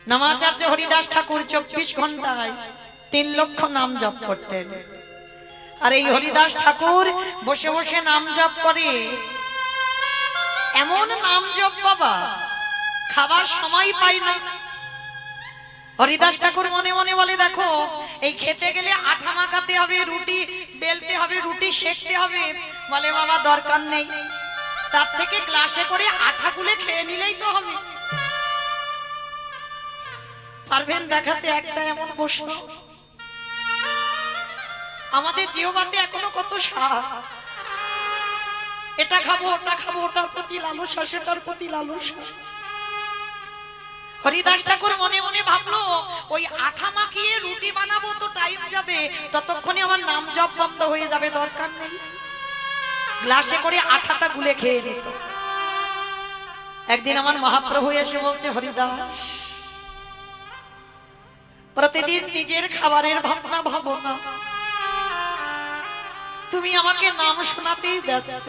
নামাচার্য হরিদাস ঠাকুর 24 ঘন্টায় 3 লক্ষ নাম জপ করতেন। আর এই হরিদাস ঠাকুর বসে বসে নাম জপ করে, এমন নাম জপ বাবা খাবার সময় পাই না। হরিদাস ঠাকুর মনে মনে বলে, দেখো এই খেতে গেলে আঠা মাখাতে হবে, রুটি বেলতে হবে, রুটি সেকতে হবে। বলে বাবা দরকার নেই, তার থেকে গ্লাসে করে আঠা গুলে খেয়ে নিলেই তো হবে। পারবেন দেখাতে একটা এমন বৈষ্ণব? আমাদের জিহ্বাতে এখনো কত স্বাদ, এটা খাবো ওটা খাবো, ওটার প্রতি লালসা, সেটার প্রতি লালসা। হরিদাস ঠাকুর মনে মনে ভাবলো, ওই আঠা মাখিয়ে রুটি বানাবো তো টাইম যাবে, ততক্ষণে আমার নাম জপ বন্ধ হয়ে যাবে, দরকার নেই। গ্লাসে করে আঠাটা গুলে খেয়ে নিত। একদিন আমার মহাপ্রভু এসে বলছে, হরিদাস প্রতিদিন নিজের খাবারের ভাবনা ভাবো না, তুমি আমাকে নাম শোনাতেই ব্যস্ত।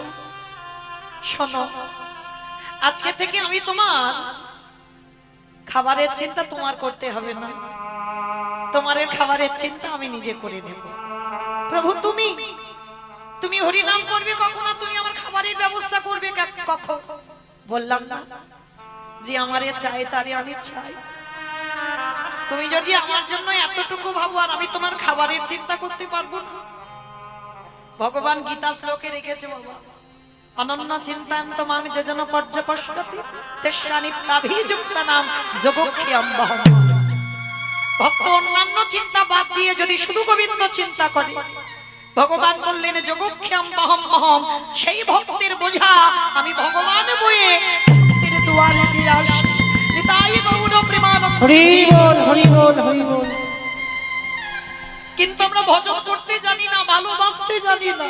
শোনো, আজকে থেকে আমি তোমার খাবারের চিন্তা তোমার করতে হবে না, তোমার খাবারের চিন্তা আমি নিজে করে নেব। প্রভু তুমি তুমি হরি নাম করবে কখন, তুমি আমার খাবারের ব্যবস্থা করবে কখন? বললাম না যে আমারে চাই তারে আমি চাই। তুমি যদি আমার জন্য এতটুকু ভাবো, আর আমি তোমার খাবারের চিন্তা করতে পারবো না? ভগবান গীতা শ্লোকে রেখেছে বাবা, অনন্য চিন্তান্ত মাম যোজন পর্যপস্কতি তেষ্যানিত্যাভিযুক্তানাম যোগক্ষেয়ম বহম। ভক্ত অন্যান্য চিন্তা বাদ দিয়ে যদি শুধু গোবিন্দ চিন্তা করে, ভগবান বললেন যোগক্ষেয়ম বহম বহম, সেই ভক্তের বোঝা আমি ভগবান বয়ে ভক্তের দুয়ারে দিয়ে আসি। নিতাই গৌর প্রেমানন্দ, হরি বল হরি বল হরি বল। কিন্তু আমরা ভজন করতে জানি না, ভালোবাসতে জানি না,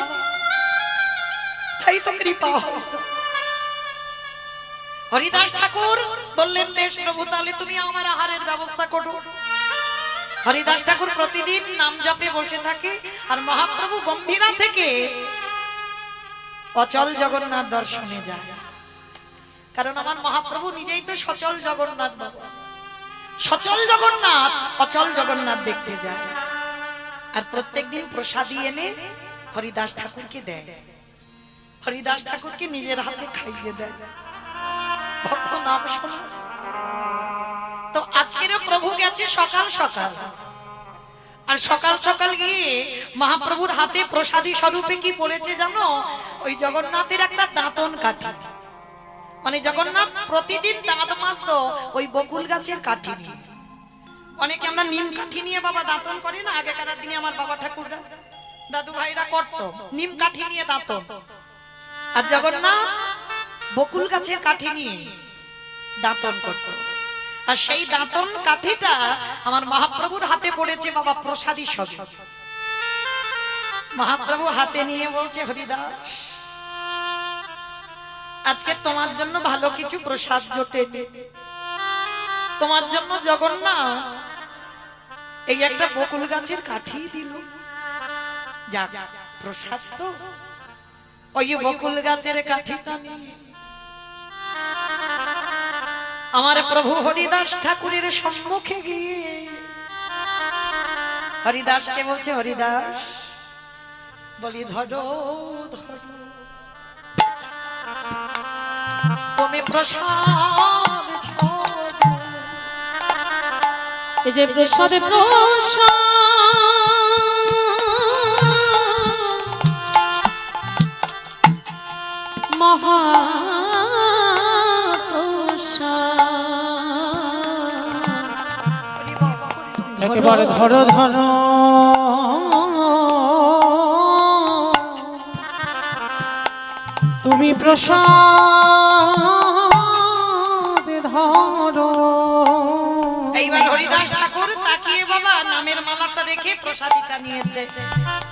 তাই তো কৃপা। হরিদাস ঠাকুর বললেন, বেশ প্রভু, তাহলে তুমি আমার আহারের ব্যবস্থা করো। হরিদাস ঠাকুর প্রতিদিন নাম জপে বসে থাকে, আর মহাপ্রভু গম্ভীরা থেকে অচল জগন্নাথ দর্শনে যায়। কারণ আমার মহাপ্রভু নিজেই তো সচল জগন্নাথ বাবা। সচল জগন্নাথ অচল জগন্নাথ দেখতে যায়, আর প্রত্যেকদিন প্রসাদী এনে হরিদাস ঠাকুরকে দেয়। হরিদাস ঠাকুরকে নিজের হাতে খাইয়ে দেয়, ভক্ত নাম শোনা। তো আজকের প্রভু গেছে সকাল সকাল, আর সকাল সকাল গিয়ে মহাপ্রভুর হাতে প্রসাদী স্বরূপে কি পড়েছে জানো? ওই জগন্নাথের একটা দাঁতন কাঠি। মানে জগন্নাথ প্রতিদিন দাঁত মাজতো ওই বকুল গাছের কাঠি নিয়ে। অনেকে আমরা নিম কাঠি নিয়ে বাবা দাঁতন করি না, আগেকার দিনে আমার বাবা ঠাকুররা দাদু ভাইরা করতো নিম কাঠি নিয়ে দাঁতন, আর জগন্নাথ বকুল গাছের কাঠি নিয়ে দাঁতন করত। আর সেই দাঁতন কাঠিটা আমার মহাপ্রভুর হাতে পড়েছে বাবা প্রসাদী স্বরূপ। মহাপ্রভু হাতে নিয়ে বলছে, হরিদাস আজকে তোমার জন্য ভালো কিছু প্রসাদ জোটেনি, তোমার জন্য জগন্নাথ এই একটা বকুল গাছের কাঠি দিল। যাক, প্রসাদ তো ওই বকুল গাছের কাঠিটা নিয়ে আমার প্রভু হরিদাস ঠাকুরের সম্মুখে গিয়ে হরিদাসকে বলছে, হরিদাস বলি ধরো ধরো তুমি প্রসাদ ধরো। এই যে প্রসাদে প্রসাদ মহা একেবারে ধরো ধরো তুমি প্রসাদ ধরো। এইবার হরিদাস ঠাকুর তাকিয়ে বাবা নামের মালাটা রেখে প্রসাদীটা নিয়েছে।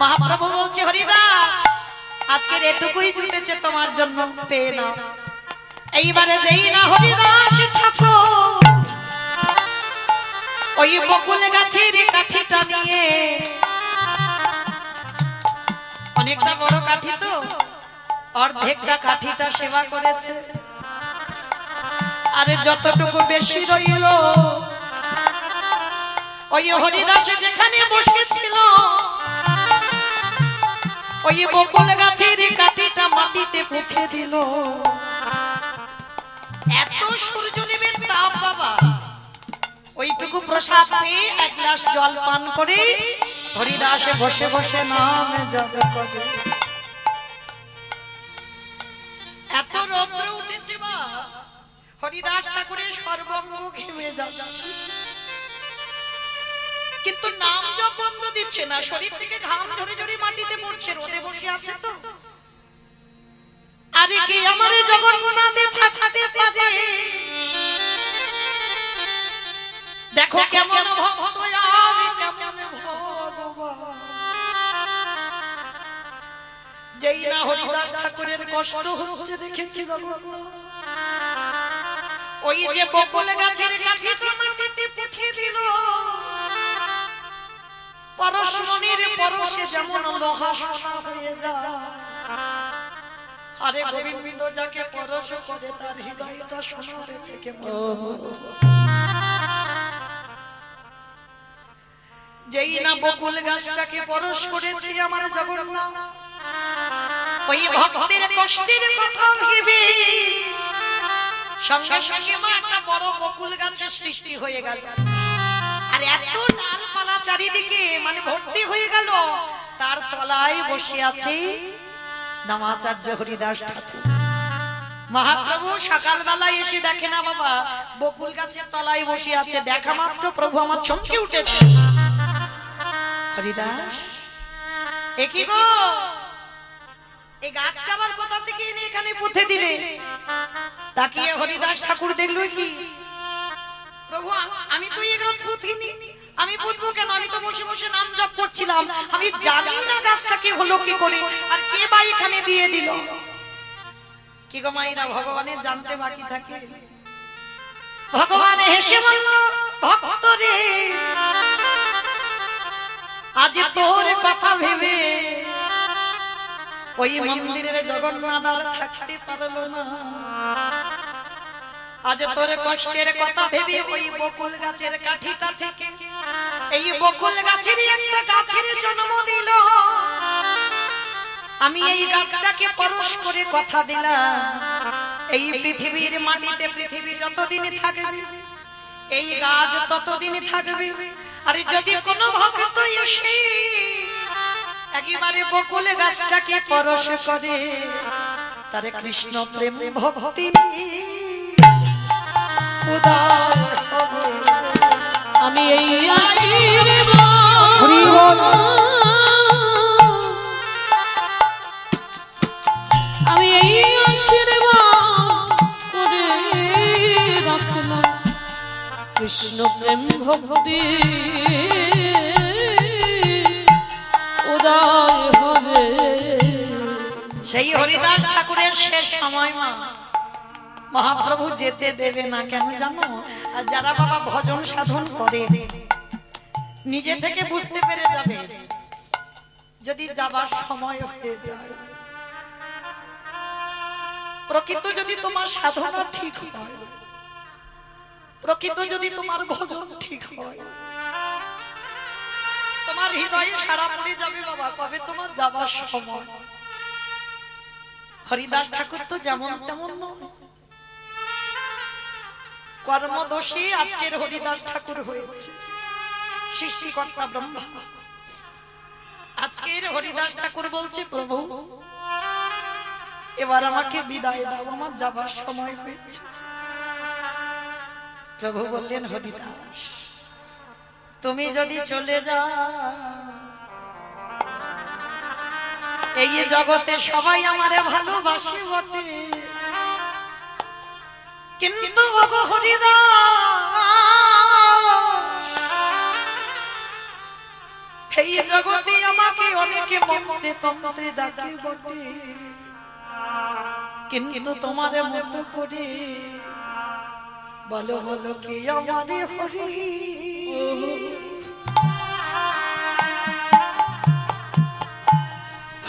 মহাপ্রভু বলছে, হরিদাস আজকের এটুকুই জুটেছে তোমার জন্য, পেয়ে নাও। এইবারে যেই না হরিদাস ঠাকুর ওই বকুল গাছের কাঠিটা নিয়ে, অনেকটা বড় কাঠি তো, অর্ধেকটা কাঠিটা সেবা করেছে, আরে যতটুকু বেশি রইল ওই হরিদাস যেখানে বসেছিল ওই বকুল গাছের কাঠিটা মাটিতে পুঁতে দিল। এত সূর্যদেবের তাপ বাবা, ওইটুকু প্রসাদ পেয়ে এক গ্লাস জল পান করে হরিদাস বসে বসে নামে যাবে কবে। এত রৌদ্র উঠেছে বা হরিদাস ঠাকুরের সর্বাঙ্গ ঘেমে যাচ্ছে, কিন্তু নাম জপ বন্ধ দিচ্ছে না, শরীর থেকে ঘাম ঝরে ঝরে মাটিতে পড়ছে, রোদে বসে আছে তো। আরে কি আমারে জগন্নাথে থাকতে পারে, দেখো কেমন ভক্ত আর কেমন ভগবান। যেই না হরিদাস ঠাকুরের কষ্ট হচ্ছে দেখেছি জগন্নাথ, ওই যে বকুল গাছের কাঠিটা মাটিতে পুঁতে দিল, পরশমণির পরশে যেমন লোহা সোনা হয়ে যায়। আরে গোবিন্দ যাকে পরশ করে তার হৃদয়টা সোনার থেকে যেই না বকুল গাছটাকে পরশ করেছে আমার জগন্নাথ, ওই ভক্তের কষ্টের কথা ভেবে সঙ্গে সঙ্গে মা একটা বড় বকুল গাছের সৃষ্টি হয়ে গেল। আর এত ডালপালা চারিদিকে মানে ভর্তি হয়ে গেল, তার তলায় বসে আছে নামাচার্য হরিদাস ঠাকুর। মহাপ্রভু সকালবেলায় এসে দেখে না বাবা বকুল গাছের তলায় বসে আছে, দেখা মাত্র প্রভু আমার চমকে উঠেছে। হরিদাস এ কি গো, এই গাছটা আবার কোথা থেকে এনে এখানে পুঁতে দিলে? তাকিয়ে হরিদাস ঠাকুর দেখলো কি, প্রভু আমি তো এই গাছ পুঁতিনি, আমি পুঁতবো কেন? আমি তো বসে বসে নাম জপ করছিলাম, আমি জানি না গাছটাকে হলো কি করে, আর কে বা এখানে দিয়ে দিল। কি গো মাইরা, ভগবানের জানতে বাকি থাকে। ভগবান হেসে বলল, ভক্ত রে আজ তোর কথা ভেবে ওই মন্দিরের জগন্নাথ আর থাকতে পারলো না। আজ তোর কষ্টের কথা ভেবে ওই বকুল গাছের কাঠিটা থেকে এই বকুল গাছের একটা গাছের জন্ম দিল। আমি এই গাছটাকে পরশ করে কথা দিলাম, এই পৃথিবীর মাটিতে পৃথিবী যতদিন থাকবে এই গাছ ততদিন থাকবে। আর যদি কোনো ভক্ত এসে একেবারে বকুল গাছটাকে পরশ করে, তার কৃষ্ণ প্রেম ভক্তি আমি এই আশীর্বাদ আমি এই আশীর্বাদ করে রাখলাম, কৃষ্ণ প্রেম ভক্তি উদয় হবে। সেই হরিদাস ঠাকুরের শেষ সময় মা মহাপ্রভু যেতে দেবে না কেন জানো? আর যারা বাবা ভজন সাধন করে নিজে থেকে বুঝতে পেরে যাবে, যদি যাবার সময় হয়ে যায়, প্রকৃত যদি তোমার সাধনা ঠিক হয়, প্রকৃত যদি তোমার ভজন ঠিক হয়, তোমার হৃদয়ে সাড়া পড়ে যাবে বাবা কবে তোমার যাবার সময়। হরিদাস ঠাকুর তো যেমন তেমন নয়, কর্মদোষী আজকের হরিদাস ঠাকুর হয়েছে। সৃষ্টিকর্তা ব্রহ্মা আজকের হরিদাস ঠাকুর বলছে, প্রভু এবার আমাকে বিদায় দাও, আমার যাবার সময় হয়েছে। প্রভু বললেন, হরিদাস তুমি যদি চলে যাও এই জগতে সবাই আমারে ভালোবাসে বটে, কিন্তু হরিদাস এই জগতে আমাকে অনেকে মন্ত্রে তন্ত্রে ডাকে বটে, কিন্তু তোমার মতো করে বলো বলো কি আমারে হরি।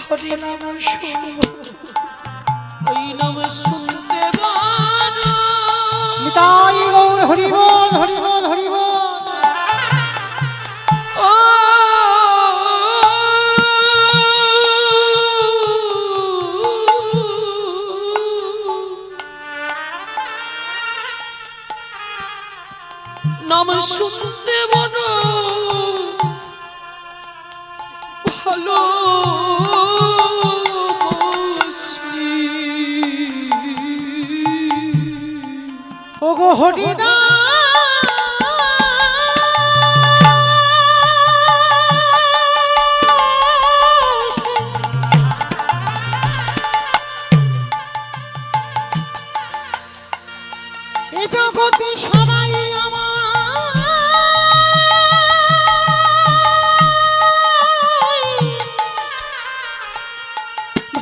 হরি নাম ওই নাম শুনতে বারো নিতাই গৌর হরি বল হরি বল হরি বল। নাম শুনতে বড় ভালো ওগো হরিদা এ জগতে সবাই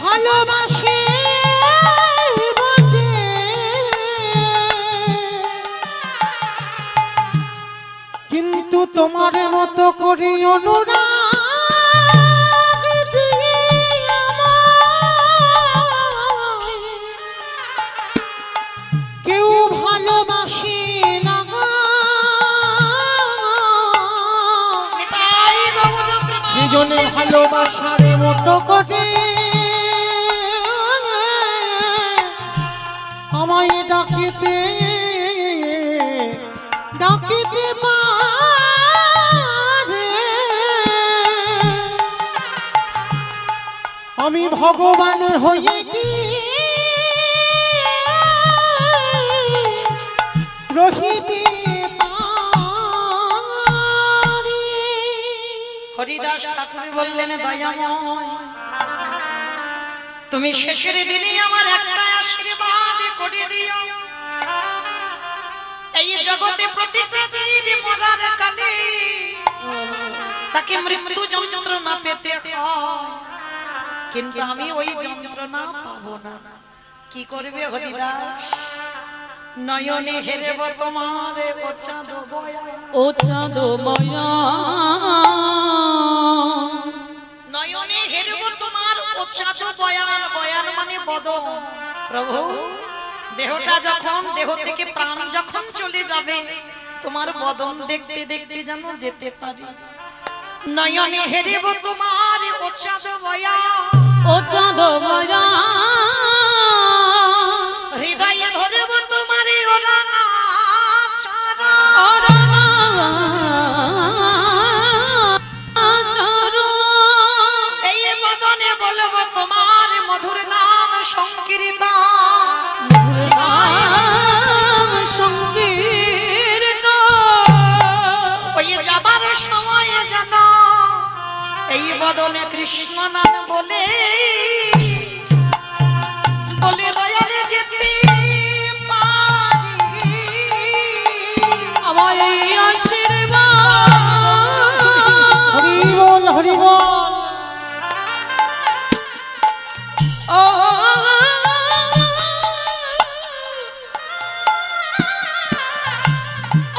ভালোবাসে বটে, কিন্তু তোমার মতো করে অনুরাগ দিয়ে আমায় কেউ ভালোবাসে না। দুজনে ভালোবাসার মতো করে আমায় ডাকিতে ডাকিতে পারে। আমি ভগবান হয়ে কি রহিতে পারি। হরিদাস ঠাকুর বললেন দয়াময়, তুমি শেষের দিনে আমার একটা আশীর্বাদ করে দিও। এই জগতে প্রতিটা জীব মরার কালে তাকে মৃত্যু যন্ত্রণা পেতে হয়, কিন্তু আমি ওই যন্ত্রণা পাবো না। কি করবে হরিদাস? নয়নে হেরেব তোমার ও চাঁদ বয়া, ও চাঁদ বয়া, নয়নে হেরব তোমার ও চাঁদ বয়ান। বয়ান মানে বদন। প্রভু, দেহটা যখন, দেহ থেকে প্রাণ যখন চলে যাবে, তোমার বদন দেখতে দেখতে যেন যেতে পারি। নয়নে হেরব তোমার ও চাঁদ বয়ান, ও চাঁদ বয়া, হৃদয়ে ধরব তোমার ও রাঙা ছাড়া। এই বদনে বলব তোমার মধুর নাম সংকীর্তন, সংকীর্তন। ওই যাবার সময় যেন এই বদনে কৃষ্ণ নাম বলে বলে দয়ালে যেতে পারি। আমার এই আশীর্বাদ, হরি বল হরি বল। ও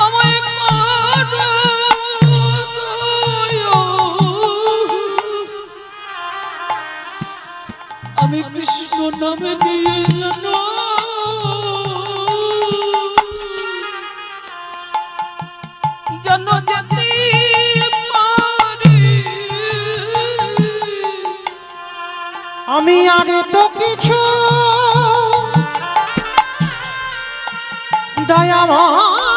আমায় করো দয়া। আমি কৃষ্ণ নামে নিয়ে জানো জানো যেতে পারি। আমি আর তো কিছু দয়াময়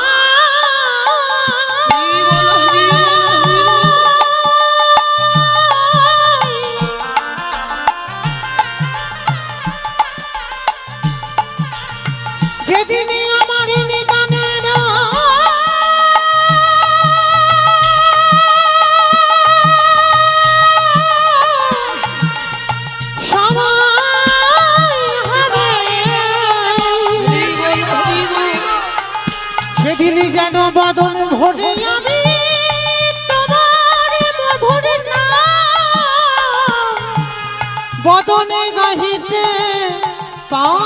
যেদিনে আমার নিদানের সেদিনই যেন বদন ভরে আমি তোমার মধুর নাম বদনে গাহিতে পারি।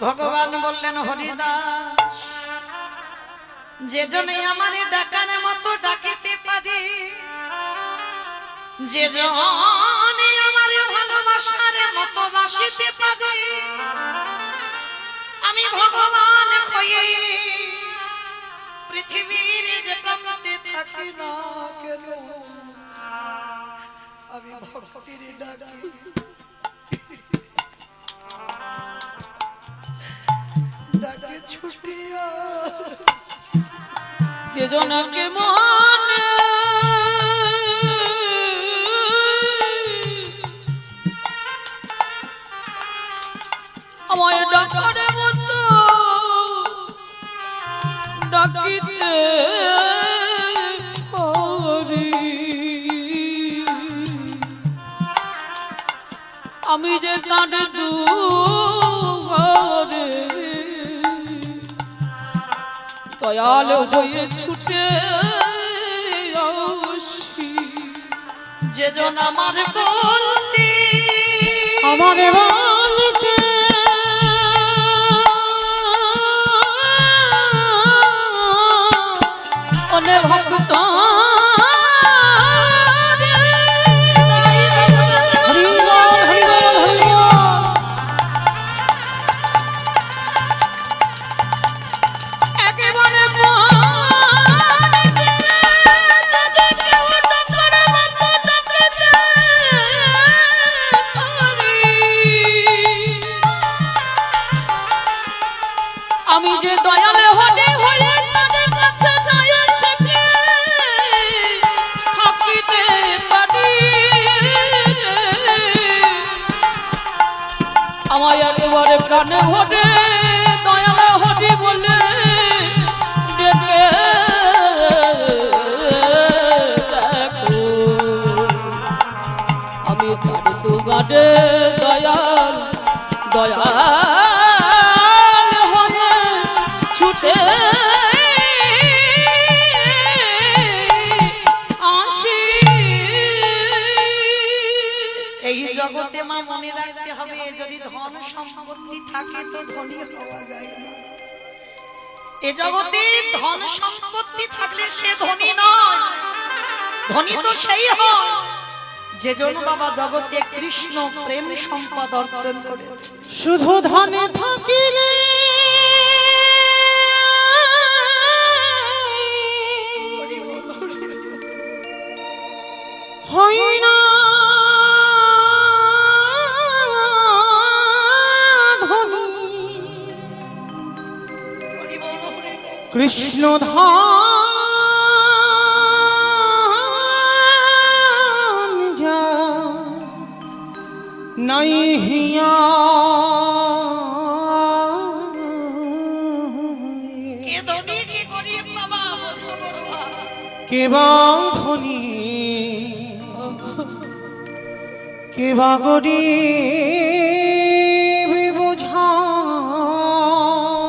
ভগবান বললেন হরিদাস, যে জনে আমারে ডাকার মতো ডাকিতে পারে, যে জনে আমারে ভালোবাসার মতো বাসিতে পারে, আমি ভগবান হয়ে পৃথিবীর যে প্রান্তে থাকি না কেন, আমি ভক্তির ডাকি। যে জনকে মানে আমায় ডাকার মতো ডাকিতে পারি। আমি যে তার দুয়ারে দয়াল হয়ে ছুটে আসি। যেজন আমার বলতে আমার বলতে অনেক ভক্ত আমি যে দয়ালে হনে হয়ে তাদের কাছে যাই সখী থাকিতে পারি। আমায় একেবারে প্রাণে ভরে দয়ালে হনি বলে ডেকে দেখো। আমি তার দুগারে দয়াল দয়াল হয়ে ছুটে আসি। এই জগতে মা মনে রাখতে হবে, যদি ধন সম্পত্তি থাকে তো ধনী হওয়া যায় না। এ জগতে ধন সম্পত্তি থাকলে সে ধনী নয়, ধনী তো সেই হয় যেজন বাবা জগতে কৃষ্ণ প্রেম সম্পদ অর্জন করেছে। শুধু ধনে থাকিলে হয় না ধনী, কৃষ্ণ ধাম যা নাই হিয়া কে ধনী কে গরিব বাবা বোঝা বড় ভার। কে বা ধনী কে বা গরিব বোঝা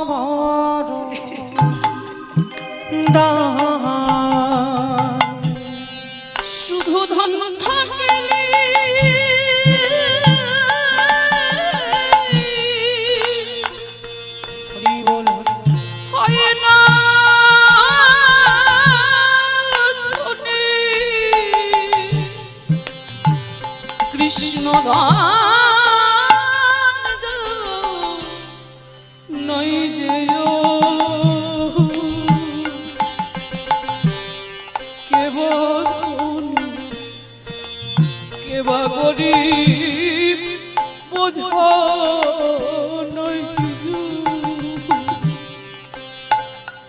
বড় দায়। শুধু ধন থাকিলে হরি বল হয় না ধনী। কৃষ্ণ দান নই যে কেবা গরিব বোঝা নই।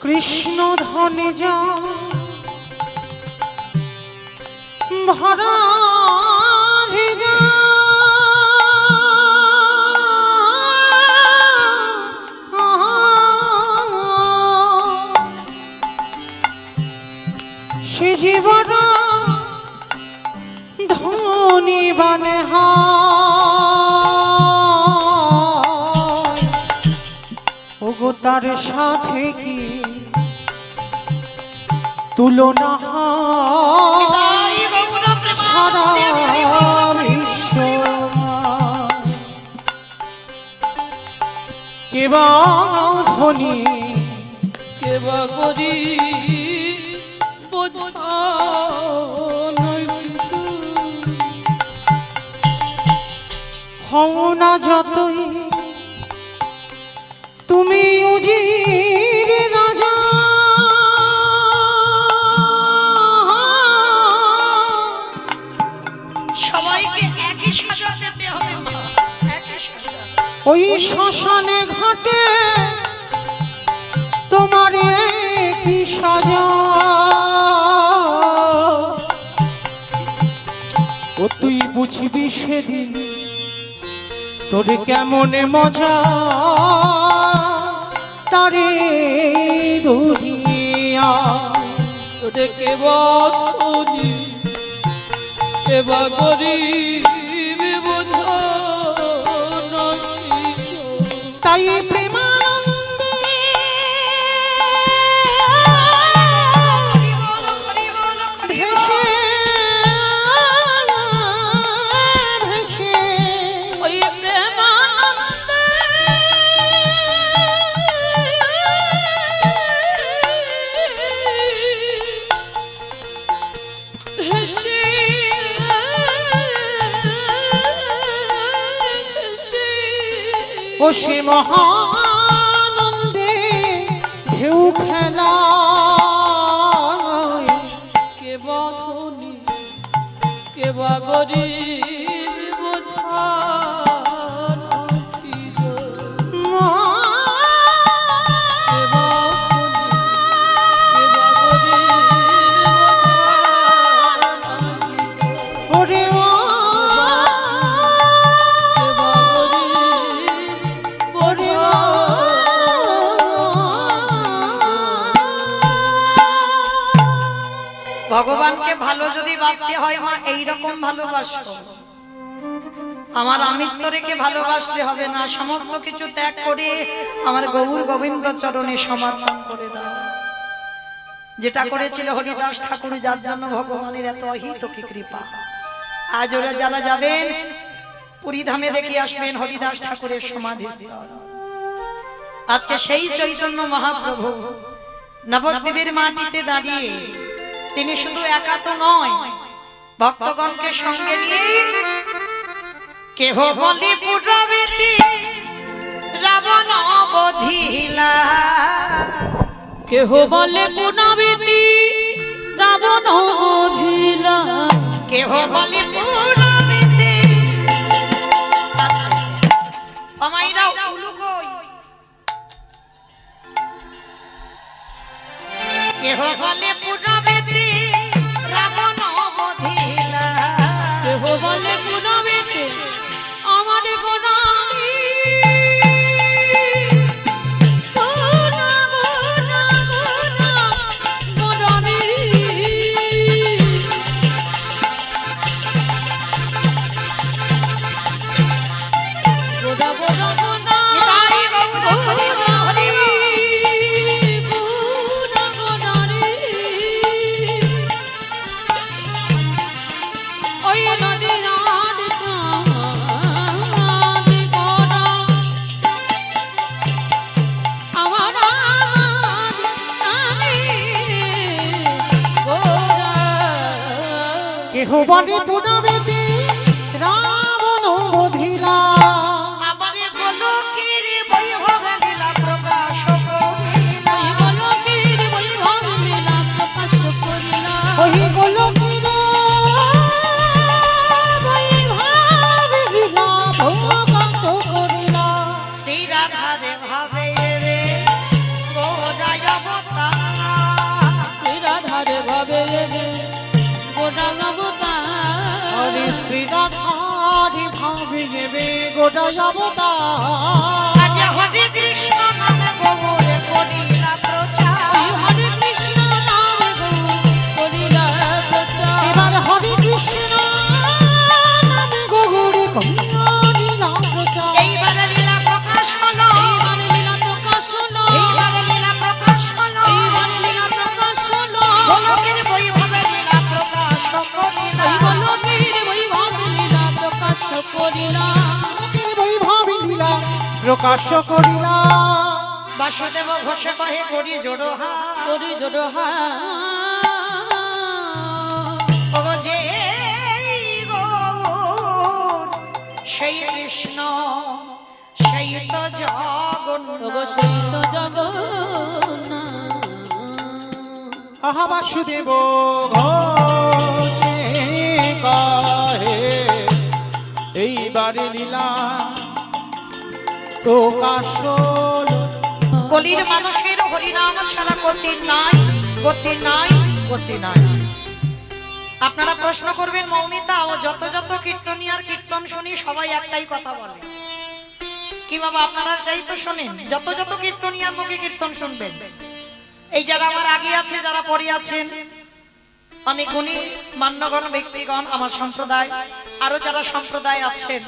কৃষ্ণ ধনে যা ভরা হৃদয় সে জীবন ধনী বানে হয়। ওগো তার সাথে কি তুলনা হয় তাই গৌর সারা প্রেমানন্দে হরি বল হরি বল। বিশ্ব কে বা ধনী কেবা গরিব বোঝা নই। হও না যতই তুমি উজির রাজা, সবাইকে একই সাজা পেতে হবে মা, একই সাজা। ওই শ্মশানে ঘাটে তোমার কি সাজা। বুঝবি সেদিন তোরে কেমন মজা তারে দুনিয়া। তোরে কে বাধনি কে বা গরিব বোঝা নাকি তাই প্রেমানন্দে হরি বল হরি বল হরি বল। ভেসে ভেসে ওই প্রেমানন্দে ভেসে ভেসে ও সে মহানন্দে ঢেউ খেলা কে বাঁধনি কে বা গরিব বোঝা নাকি গো। কে বাঁধনি কে বা গরিব বোঝা নাকি গো। ওরে কে বা গরিব ওরে বোঝা ভগবানকে ভালো যদি বাসতে হয় মা এইরকম ভালোবাসো। আমার আমিত্ব রেখে ভালোবাসলে হবে না, সমস্ত কিছু ত্যাগ করে আমার গৌর গোবিন্দ চরণে সমর্পণ করে দাও। যেটা করেছিল হরিদাস ঠাকুর, যার জন্য ভগবানের এত অহিতকি কৃপা। আজ ওরা যারা যাবেন পুরী ধামে দেখে আসবেন হরিদাস ঠাকুরের সমাধিস্থল। আজকে সেই চৈতন্য মহাপ্রভু নবদ্বীপের মাটিতে দাঁড়িয়ে তিনি শুধু একা তো নয়, ভক্তগণকে সঙ্গে নিয়ে কেহ বলি পুরবীতি রাবণ বধিলা, কেহ বলে পুনবিতি রাবণ বধিলা, কেহ বলি পুরবীতি আমাইরা উলুকই, কেহ বলে পুরবীতি রাবণ বধিলা, কেহ বলে পুনবিতি আমার গোনারি গোনা গোনা গোনা গোনারি গোনা গোনা গোনা নিতাই গৌর হরি বল হরি বল। গোনা গোনারি ওই নদী রাত চাঁদ গোনা আমার আমি গোনা কেহ বলে পুনবেতে রাবণ বধিলা। আমারে গোলকের বৈভব লীলা প্রকাশ করিলা, ওই গোলকের বৈভব লীলা প্রকাশ করিলা, ওই গোলকের বৈভব লীলা প্রকাশ করিলা। শ্রী রাধারে ভাবে রে গোরায় অবতার, শ্রী রাধারে ভাবে রে গোটা অবতার, হরে শ্রী রাধারি ভাবে গেবে গোটাই অবতার। আজ হরে কৃষ্ণ নামে গৌরে করিলা প্রচার, ওই হরে কৃষ্ণ নাম করিলা প্রচার, এবার হরে কৃষ্ণ নামে গৌরী করিলা প্রচার। এইবারে লীলা প্রকাশ হলো, এইবারে লীলা প্রকাশ হলো, এইবারে লীলা প্রকাশ হলো, এইবারে লীলা প্রকাশ হলো, গোলকের বৈভবে লীলা প্রকাশ করিলা, ওই গোলকের বৈভব লীলা প্রকাশ করিলা, গোলকের বৈভব লীলা প্রকাশ করিলা। বাসুদেব ঘোষে কহে করি জোড়ো হাত, করি জোড় হাত, ও যে গৌর সেই কৃষ্ণ সেই তো ওগো জগন্নাথ, সেই তো জগন্নাথ, আহা বাসুদেব ঘোষে কহে এইবারে লীলা প্রকাশ হলো। কলির মানুষের হরিনাম ছাড়া গতি নাই, গতি নাই, গতি নাই। আপনারা প্রশ্ন করবেন মৌমিতা, ও যত যত কীর্তনিয়ার কীর্তন শুনি সবাই একটাই কথা বলে, কি বাবা আপনারা সেই তো শোনেন, যত যত কীর্তনিয়ার মুখে কীর্তন শুনবেন। এই যারা আমার আগে আছে, যারা পরে আছেন, অনেক গুণী মান্যগণ ব্যক্তিগণ, আমার সম্প্রদায়, আরো যারা সম্প্রদায় আছেন,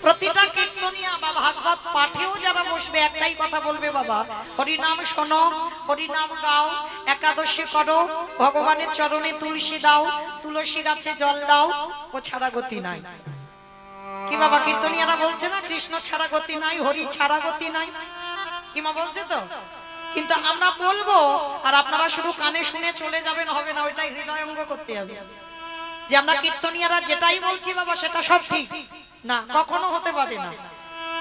প্রতিটা কীর্তনিয়া বা ভাগবত পাঠেও যারা বসবে একটাই কথা বলবে, বাবা হরিনাম শোনো, হরিনাম গাও, একাদশী করো, ভগবানের চরণে তুলসী দাও, তুলসী গাছে জল দাও, ও ছাড়া গতি নাই। কি বাবা কীর্তনিয়ারা বলছে না, কৃষ্ণ ছাড়া গতি নাই, হরি ছাড়া গতি নাই, কি মা বলছে তো? কিন্তু আমরা বলবো আর আপনারা শুধু কানে শুনে চলে যাবেন, হবে না, ওইটাই হৃদয়ঙ্গ করতে হবে যে আমরা কীর্তনিয়ারা যেটাই বলছি বাবা সেটা সব ঠিক না, কখনো হতে পারে না।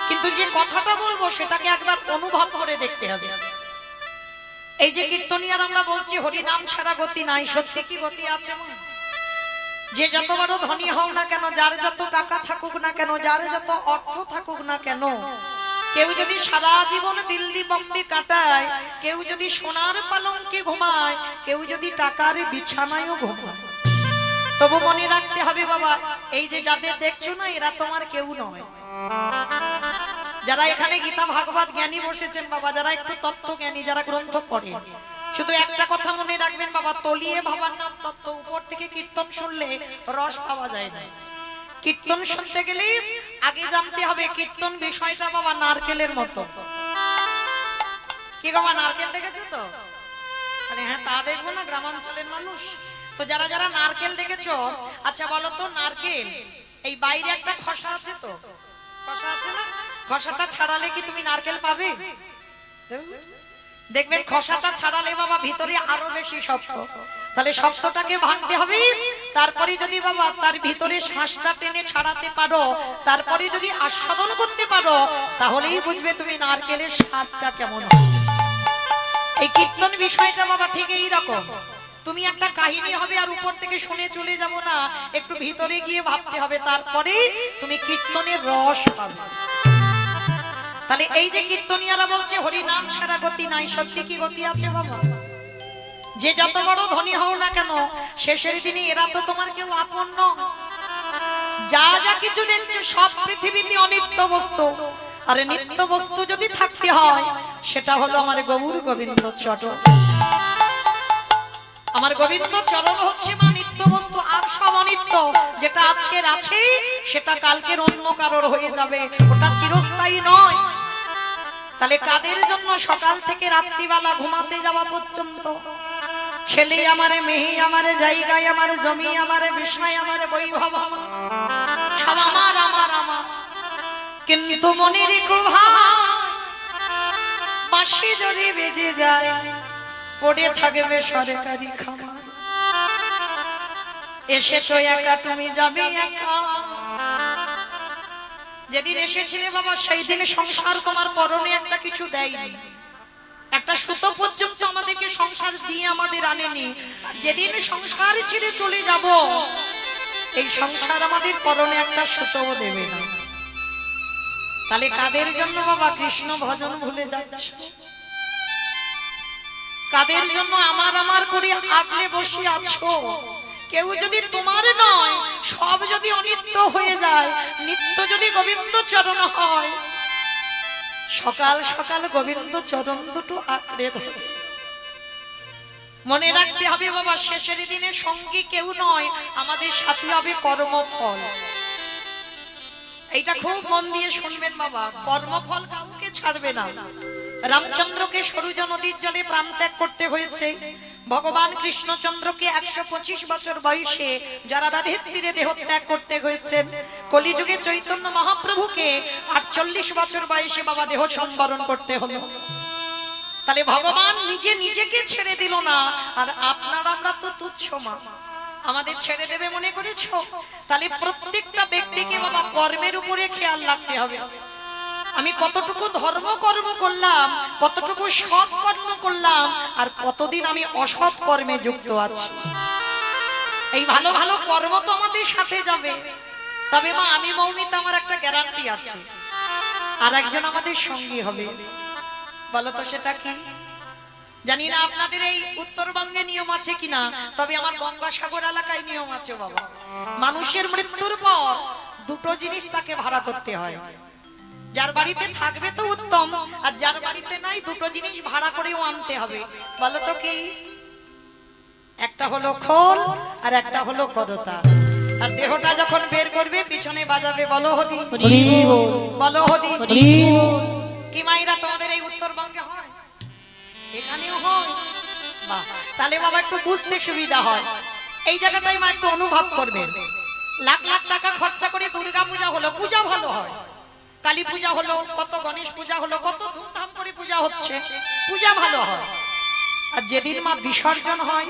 কিন্তু যে কথাটা বলবো সেটাকে একবার অনুভব করে দেখতে হবে। এই যে কীর্তনিয়ার আমরা বলছি হরি নাম ছাড়া গতি নাই, সত্যি কি গতি আছে? যে যত বড় ধনী হও না কেন, যার যত টাকা থাকুক না কেন, যার যত অর্থ থাকুক না কেন, কেউ যদি সারা জীবন দিল্লি বম্বে কাটায়, কেউ যদি সোনার পালঙ্কে ঘুমায়, কেউ যদি টাকার বিছানায়ও ঘুমায়, তবু মনে রাখতে হবে বাবা, এই যে যাদের দেখছো না এরা তোমার কেউ নয়। যারা এখানে গীতা ভাগবত জ্ঞানী বসেছেন বাবা, যারা একটু তত্ত্ব জ্ঞানী, যারা গ্রন্থ পড়ে, শুধু একটা কথা মনে রাখবেন বাবা, তলিয়ে ভাবার নাম তত্ত্ব। উপর থেকে কীর্তন শুনলে রস পাওয়া যায় না। কীর্তন শুনতে গেলে আগে জানতে হবে কীর্তন বিষয়টা বাবা নারকেলের মতো। কি বাবা নারকেল দেখেছো তো? হ্যাঁ তা দেখবো না, গ্রামাঞ্চলের মানুষ তো। যারা যারা নারকেল দেখেছো, আচ্ছা বলো তো, নারকেল এই বাইরে একটা খসা আছে তো, খসা আছে না? খসাটা ছাড়ালে কি তুমি নারকেল পাবে? দেখবেন খসাটা ছাড়ালে বাবা ভিতরে আরো বেশি শক্ত। তাহলে শক্তটাকে ভাঙতে হবে, তারপরে যদি বাবা তার ভিতরে শ্বাসটা টেনে ছাড়াতে পারো, তারপরে যদি আস্বাদন করতে পারো, তাহলেই বুঝবে তুমি নারকেলের স্বাদটা কেমন হয়। এই কীর্তন বিষয়টা বাবা ঠিক এই রকম। তুমি একটা কাহিনী হবে আর উপর থেকে শুনে চলে যাব না, একটু ভিতরে গিয়ে ভাবতে হবে, তারপরে তুমি কীর্তনের রস পাবে। তাহলে এই যে কীর্তনিয়ারা বলছে হরি নাম ছাড়া গতি নাই, সত্যি কি গতি আছে বাবা? যে যত বড় ধনী হও না কেন, শেষের দিনে এরা তো তোমার কেউ আপন নয়। যা যা কিছু দেখছো সব পৃথিবীতে অনিত্য বস্তু, আর নিত্য বস্তু যদি থাকতে হয় সেটা হলো আমার গৌর গোবিন্দ চরণ। আমার গোবিন্দ চরণ হচ্ছে মা নিত্য বস্তু, আর সব অনিত্য। যেটা আজকের আছে সেটা কালকের অন্য কারোর হয়ে যাবে, ওটা চিরস্থায়ী নয়। তাহলে কাদের জন্য সকাল থেকে রাত্রিবেলা ঘুমাতে যাওয়া পর্যন্ত ছেলে আমারে, মেয়ে আমারে, জায়গায় আমারে, জমি আমারে, বিষয় আমারে, বৈভব আমার, সব আমার আমার আমার। কিন্তু মনে রেখো ভাই, বাঁশি যদি বেজে যায় পড়ে থাকবে সরকারি খামার। এসেছো একা, তুমি যাবে একা। যেদিন এসেছিলে বাবা সেই দিনে সংসার তোমার পরনে একটা কিছু দেয়নি, একটা সুতো পর্যন্ত আমাদেরকে সংসার দিয়ে আমাদের আনেনি। যেদিন সংসার ছেড়ে চলে যাব, এই সংসার আমাদের পরনে একটা সুতোও দেবে না। তাহলে কাদের জন্য বাবা কৃষ্ণ ভজন ভুলে যাচ্ছ? কাদের জন্য আমার আমার করে আগলে বসে আছো? কেউ যদি তোমার নয়, সব যদি অনিত্য হয়ে যায়, নিত্য যদি গোবিন্দ চরণ হয়, সকাল সকাল গোবিন্দ চরণ দুটো আঁকড়ে ধরে। মনে রাখতে হবে বাবা, শেষের দিনে সঙ্গী কেউ নয়, আমাদের সাথে হবে কর্মফল। এইটা খুব মন দিয়ে শুনবেন বাবা, কর্মফল কাউকে ছাড়বে না। রামচন্দ্রকে সরুজ নদীর জলে প্রাণ ত্যাগ করতে হয়েছে, ভগবান কৃষ্ণচন্দ্রকে 125 বছর বয়সে জরাবাধের তীরে দেহ ত্যাগ করতে হয়েছে, কলিযুগে চৈতন্য মহাপ্রভুকে 48 বছর বয়সে বাবা দেহ সম্বরণ করতে হলো। তাহলে ভগবান নিজে নিজেকে ছেড়ে দিল না, আর আপনারা আমরা তো তুচ্ছ মা, আমাদের ছেড়ে দেবে মনে করেছো? তাহলে প্রত্যেকটা ব্যক্তিকে বাবা কর্মের উপরে খেয়াল রাখতে হবে। আমি কতটুকু ধর্ম কর্ম করলাম, কতটুকু সৎ কর্ম করলাম, আর কতদিন আমি অসৎ কর্মে যুক্ত আছি। এই ভালো ভালো কর্ম তো আমাদের সাথে যাবে, তবে মা আমি মৌমিতা আমার একটা গ্যারান্টি আছে, আর একজন আমাদের সঙ্গী হবে। বলো তো সেটা কি? জানি না আপনাদের এই উত্তরবঙ্গে নিয়ম আছে কিনা, তবে আমার গঙ্গাসাগর এলাকায় নিয়ম আছে বাবা। মানুষের মৃত্যুর পর দুটো জিনিস তাকে ভাড়া করতে হয়। যার বাড়িতে থাকবে তো উত্তম, আর যার বাড়িতে নাই দুটো জিনিস ভাড়া করেও আনতে হবে। বলো তো কি? একটা হলো খোল আর একটা হলো করতা। আর দেহটা যখন বের করবে পিছনে বাজাবে বলো হরি হরি বল, বলো হরি। হরি বল। কি মাইরা তোমাদের এই উত্তরবঙ্গে হয়? এখানেও হয়? বাহ, তাহলে বাবা একটু বুঝতে সুবিধা হয়। এই জায়গাটাই মা একটু অনুভব করবেন। লাখ লাখ টাকা খরচা করে দুর্গা পূজা হলো, পূজা ভালো হয়। কালী পূজা হলো, কত গণেশ পূজা হলো, কত ধুমধাম করে পূজা হচ্ছে, পূজা ভালো হয়। আর যেদিন মা বিসর্জন হয়,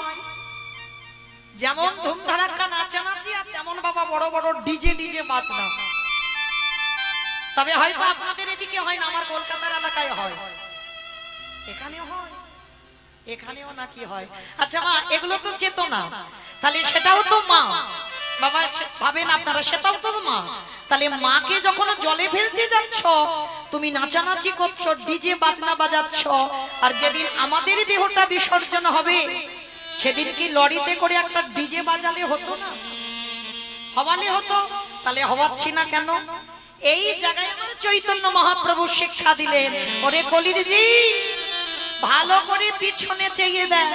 যেমন ধুমধারাক্কা নাচানাচি আর তেমন বাবা বড় বড় ডিজে বাজনা। তবে হয়তো আপনাদের এদিকে হয় না, আমার কলকাতার এলাকায় হয়। এখানেও হয়, এখানেও নাকি হয়। আচ্ছা মা, এগুলো তো চেতনা, তাহলে সেটাও তো মা। বাবা ভাবেন আপনারা, সেটাও তো মা। তাহলে মাকে যখন জলে ফেলতে যাচ্ছ, তুমি নাচানাচি করছো, ডিজে বাজনা বাজাচ্ছ, আর যেদিন আমাদের দেহটা বিসর্জন হবে সেদিন কি লরিতে করে একটা ডিজে বাজালে হতো না? হওয়ালে হতো। তাহলে হওয়াচ্ছি না কেন? এই জায়গায় আমার চৈতন্য মহাপ্রভু শিক্ষা দিলেন, ওরে কলির জি ভালো করে পিছনে চেয়ে দেয়।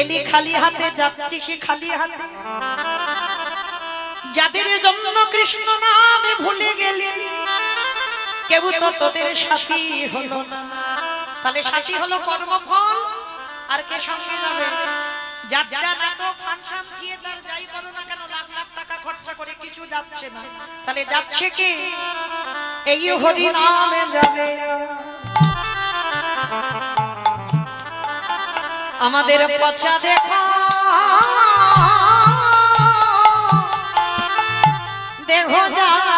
এলি খালি হাতে, যাচ্ছি সে খালি হাতে। যাদের জন্য কৃষ্ণ নামে ভুলে গেলি, কেউ তো তোদের সাথী হলো না। তাহলে সাথী হলো কর্মফল, আর কে সঙ্গে যাবে? যাত্রা, নাটক, ফাংশন, থিয়েটার যাই করো না কেন, লাখ লাখ টাকা খরচা করে কিছু যাচ্ছে না। তাহলে যাচ্ছে কে? এই হরি নামে যাবে। আমাদের পচা দেখা দেহ যাবে।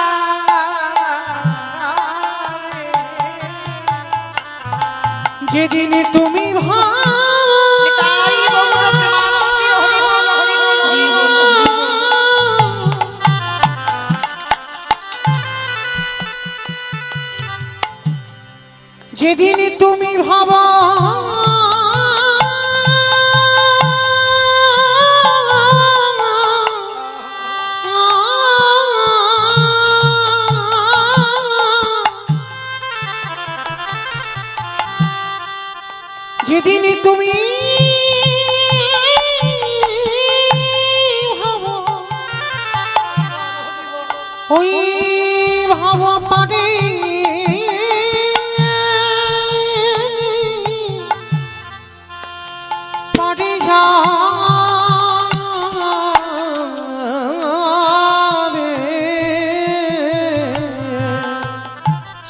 যেদিন তুমি তাই গৌর প্রেমানন্দে হরি বল, হরি বল, হরি বল। যেদিন তুমি ভাবা যেদিন তুমি ভাবো, ওই ভাব পারে পারে যাবে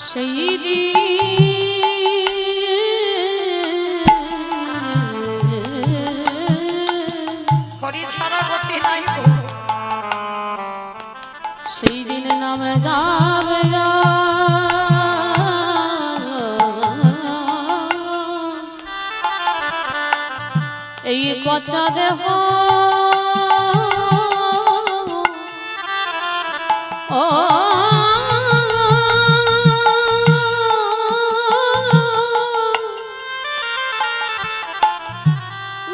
সেই হরি ছাড়া গতি নাই গো। সেই দিন নামে যাবে গো। এই পচা দেহ ও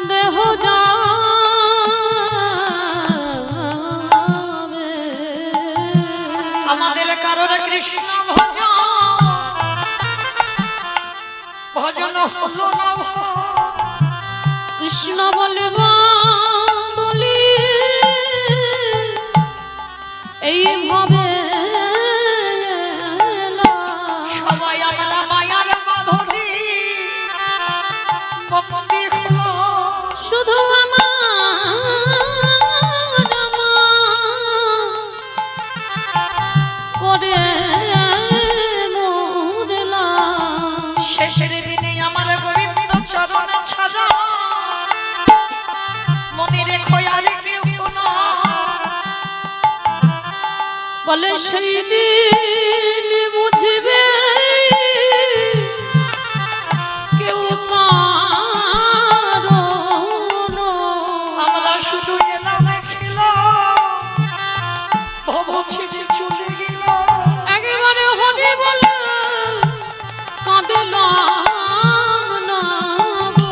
দেহ যাবে। আমাদের কারোর কৃষ্ণ ভজন হলো না। কৃষ্ণ বলবা বলি এই ভাবে সবাই আমরা মায়ার বাঁধনে বন্দী হলো। শুধু করে মরলাম। শেষের দিনে আমার গোবিন্দ চরণ ছাড়া মনে রেখো আর কেউ না। বলে সেই দিন বুঝবে কেউ কারণ। আমরা শুধু এলাম খেলাম, ভব ছেড়ে চলে গেলাম। একেবারে হরি বলে কাঁদলাম না গো।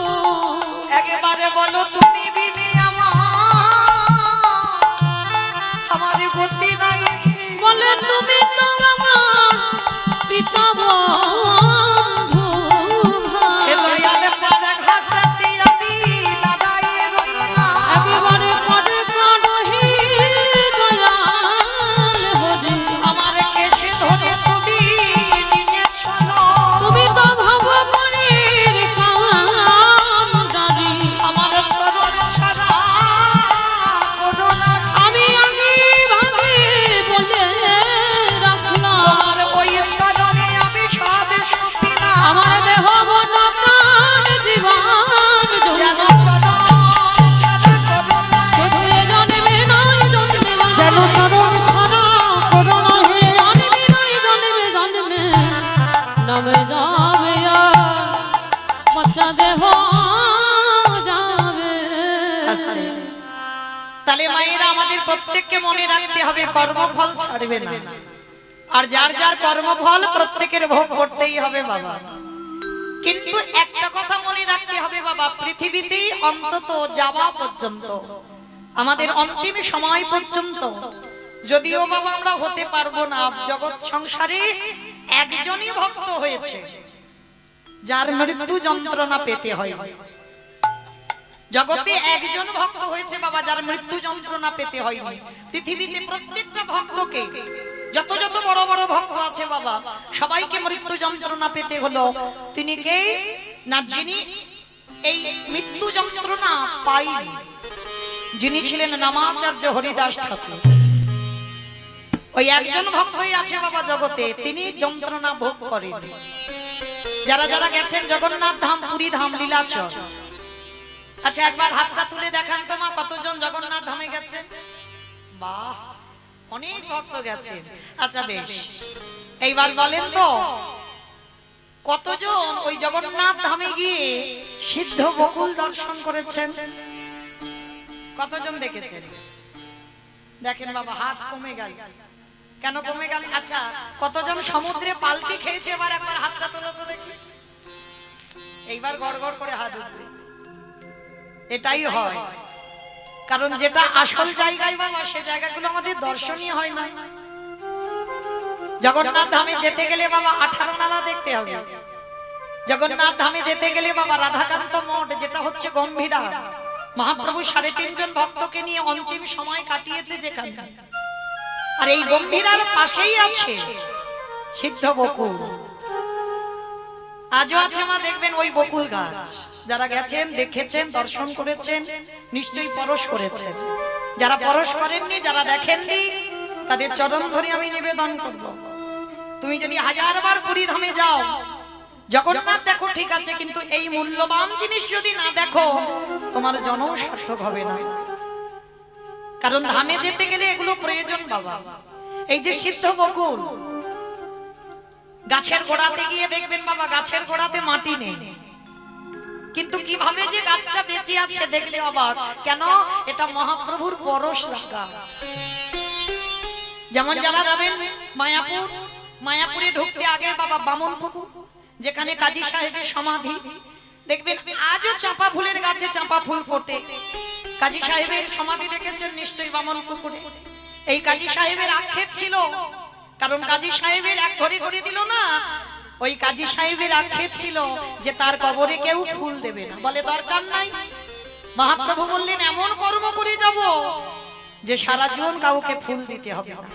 তাহলে মায়েরা আমাদের প্রত্যেককে মনে রাখতে হবে কর্মফল ছাড়বে না, আর যার যার কর্মফল প্রত্যেকের ভোগ করতেই হবে বাবা। কিন্তু একটা কথা মনে রাখতে হবে বাবা, পৃথিবীতে অন্তত যাওয়া পর্যন্ত, আমাদের অন্তিম সময় পর্যন্ত, যদিও বাবা আমরা হতে পারবো না, জগৎ সংসারে একজনই ভক্ত হয়েছে যার মৃত্যু যন্ত্রণা পেতে হয়। জগতে একজন ভক্ত হয়েছে বাবা যার মৃত্যু যন্ত্রণা পেতে হয়নি। পৃথিবীতে প্রত্যেকটা ভক্তকে, যত যত বড় বড় ভক্ত আছে বাবা, সবাইকে মৃত্যু যন্ত্রণা পেতে হলো। তিনি কে না, যিনি এই মৃত্যু যন্ত্রণা পাইনি, যিনি ছিলেন নামাচার্য হরিদাস ঠাকুর। ওই একজন ভক্তই আছে বাবা জগতে, তিনি যন্ত্রণা ভোগ করেন। যারা যারা গেছেন জগন্নাথ ধাম, পুরী ধাম, লীলাচল, আচ্ছা একবার হাতটা তুলে দেখান তো মা, কতজন জগন্নাথ ধামে গেছেন? বাহ, অনেক ভক্ত গেছে। আচ্ছা বেশ, এইবার বলেন তো কতজন ওই জগন্নাথ ধামে গিয়ে সিদ্ধ বকুল দর্শন করেছেন? কতজন দেখেছেন? দেখেন বাবা, হাত কমে গেল। কেন কমে গেল? আচ্ছা, কতজন সমুদ্রে পাল্টি খেয়েছে? এবার একবার হাতটা তোলো তো দেখি। এইবার গড়গড় করে হাত উঠবে। এটাই হয়, কারণ যেটা আসল জায়গায় বাবা, সে জায়গাগুলো আমাদের দর্শনীয় হয় না। জগন্নাথ ধামে যেতে গেলে বাবা 18 নালা দেখতে হবে। জগন্নাথ ধামে যেতে গেলে বাবা রাধাকান্ত মঠ, যেটা হচ্ছে গম্ভীরা, মহাপ্রভু 3.5 জন ভক্তকে নিয়ে অন্তিম সময় কাটিয়েছে যেখানে, আর এই গম্ভীরার পাশেই আছে সিদ্ধ বকুল। আজও আছে মা, দেখবেন ওই বকুল গাছ। যারা গেছেন, দেখেছেন, দর্শন করেছেন, নিশ্চয়ই পরশ করেছেন। যারা পরশ করেননি, যারা দেখেননি, তাদের চরণ ধরে আমি নিবেদন করব, তুমি যদি 1000 বার পুরী ধামে যাও, জগন্নাথ দেখো ঠিক আছে, কিন্তু এই মূল্যবান জিনিস যদি না দেখো, তোমার জন্ম সার্থক হবে না। কারণ ধামে যেতে গেলে এগুলো প্রয়োজন বাবা। এই যে সিদ্ধ বকুল, গাছের গোড়াতে গিয়ে দেখবেন বাবা, গাছের গোড়াতে মাটি নেই, কিন্তু কিভাবে যে গাছটা বেঁচে আছে দেখলে অবাক। কেন? এটা মহাপ্রভুর পরশ লাগা। যেমন যারা যাবেন মায়াপুর, মায়াপুরে ঢুকতে আগে বাবা বামন পুকুর, যেখানে কাজী সাহেবের সমাধি, দেখবেন আজও চাঁপা ফুলের গাছে চাঁপা ফুল ফোটে। কাজী সাহেবের সমাধি দেখেছেন নিশ্চয়ই বামন পুকুরে। এই কাজী সাহেবের আক্ষেপ ছিল, কারণ কাজী সাহেবের এক ঘড়ি ঘড়ি দিল না, ওই কাজী সাহেবের আক্ষেপ ছিল যে তার কবরে কেউ ফুল দেবে না, বলে দরকার নাই। মহাপ্রভু বললেন এমন কর্ম করে যাব যে সারা জীবন কাউকে ফুল দিতে হবে না।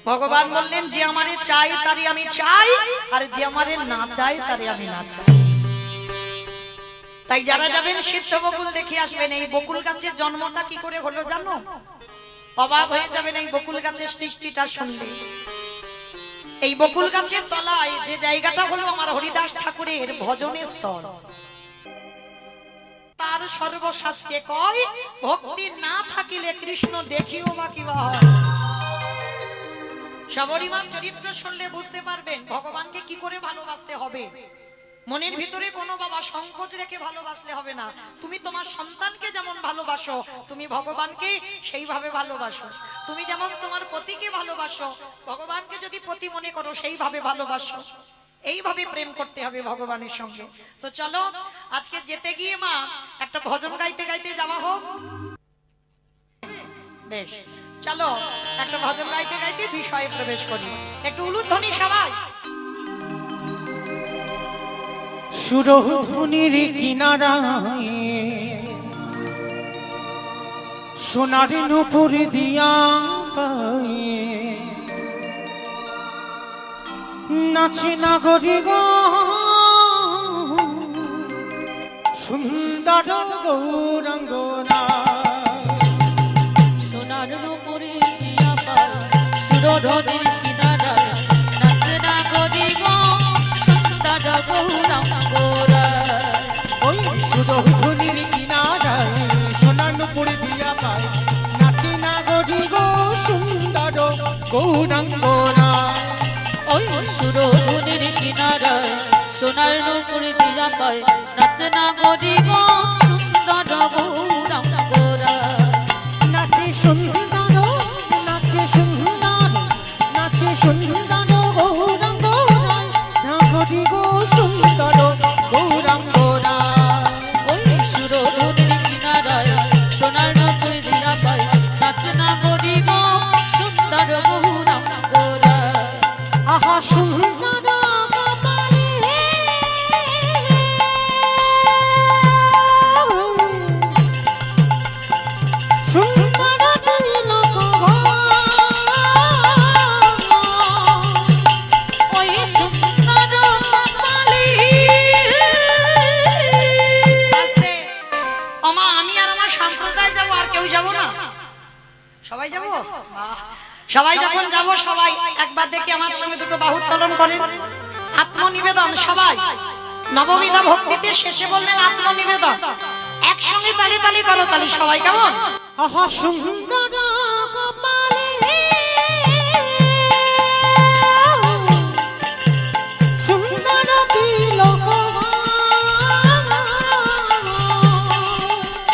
ভগবান বললেন যে আমারে চাই তারই আমি চাই, আর যে আমারে না চাই তারই আমি না চাই। তাই যারা যাবেন সিদ্ধ বকুল দেখে আসবেন। এই বকুল গাছের জন্মটা কি করে হলো জানো? অবাক হয়ে যাবেন এই বকুল গাছের সৃষ্টিটা শুনলে। এই বকুল গাছের তলায় যে জায়গাটা হলো আমার হরিদাস ঠাকুরের ভজনের স্থল। তার সর্বশাস্ত্রে কয়, ভক্তি না থাকিলে কৃষ্ণ দেখিও বা কিবা হয়। সবরীমার চরিত্র শুনলে বুঝতে পারবেন ভগবানকে কি করে ভালোবাসতে হবে। মনের ভিতরে কোনো বাবা সংকোচ রেখে ভালোবাসলে হবে না। তুমি তোমার সন্তানকে যেমন ভালোবাসো, তুমি ভগবানকে সেইভাবে ভালোবাসো। তুমি যেমন তোমার পতিকে ভালোবাসো, ভগবানকে যদি পতি মনে করো সেইভাবে ভালোবাসো। এইভাবে প্রেম করতে হবে ভগবানের সঙ্গে। তো চলো আজকে যেতে গিয়ে মা একটা ভজন গাইতে গাইতে যাওয়া হোক। বেশ, চলো একটা ভজন গাইতে গাইতে বিষয়ে প্রবেশ করি। একটু উলুধ্বনি সবাই। সুরধুনির কিনারায় সোনার নুপুর দিয়া পায়ে নাচে নাগরি গো সুন্দর গৌরাঙ্গনা। সোনার নুপুরে দিয়া পায়, সুরধুনির কিনারায় নাচে নাগরি গো সুন্দর গৌরাঙ্গনা। ওই সুরধুনির কিনারায় সোনার নুপুর দিয়া পায় নাচে নাগরি গো সুন্দর গৌরাঙ্গনা। ওই সুরধুনির কিনারায় সোনার নুপুর দিয়া পায় নাচে নাগরি গো সুন্দর গৌরাঙ্গনা। নাচে সুন্দর নাচে সুন্দর নাচে সুন্দর গৌরাঙ্গ রায় নাগরি গো সুন্দর গৌরাঙ্গ রায় ওই সুরধুনির কিনারায় সোনার নতুন দিয়া পায় নাচে না গরি গো সুন্দর গৌরাঙ্গ রায়। আহা সুন্দর কপালে সুন্দর তিলক ওই সুন্দর কপালে আস্তে ওমা আমি আর আমার সম্প্রদায় যাব আর কেউ যাব না সবাই যাব সবাই যখন যাব সবাই একবার দেখি আমার সঙ্গে দুটো বাহু উত্তোলন করেন আত্মনিবেদন সবাই নববিধা ভক্তিতে শেষে বললেন আত্মনিবেদন একসঙ্গে তালি তালি করো তালি সবাই কেমন আহা সুন্দর কপালে সুন্দর তিলক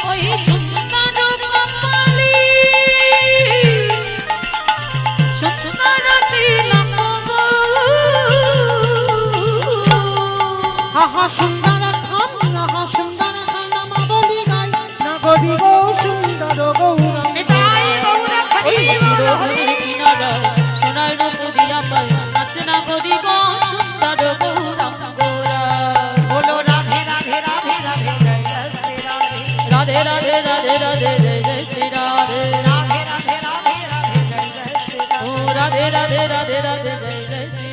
ওই সুন্দর কপালে সুন্দর তিলক গো। আহা সুন্দর খান আহা সুন্দর খান মা বলি গাই নাগরি গো সুন্দর গৌরাঙ্গ এটাই গৌরা ওই খালি সুরধুনির কিনারায় সোনার নতুন দিয়া পায় নাচে না গরি গো সুন্দর গৌরাঙ্গ রায়। বলো রাধে রাধে রাধে রাধে জয় জয় শ্রী রাধে রাধে রাধে রাধে রাধে জয় জয় শ্রী রাধে। রাধে রাধে রাধে রাধে জয় জয় শ্রী রাধে ও রাধে রাধে রাধে রাধে জয় জয় শ্রী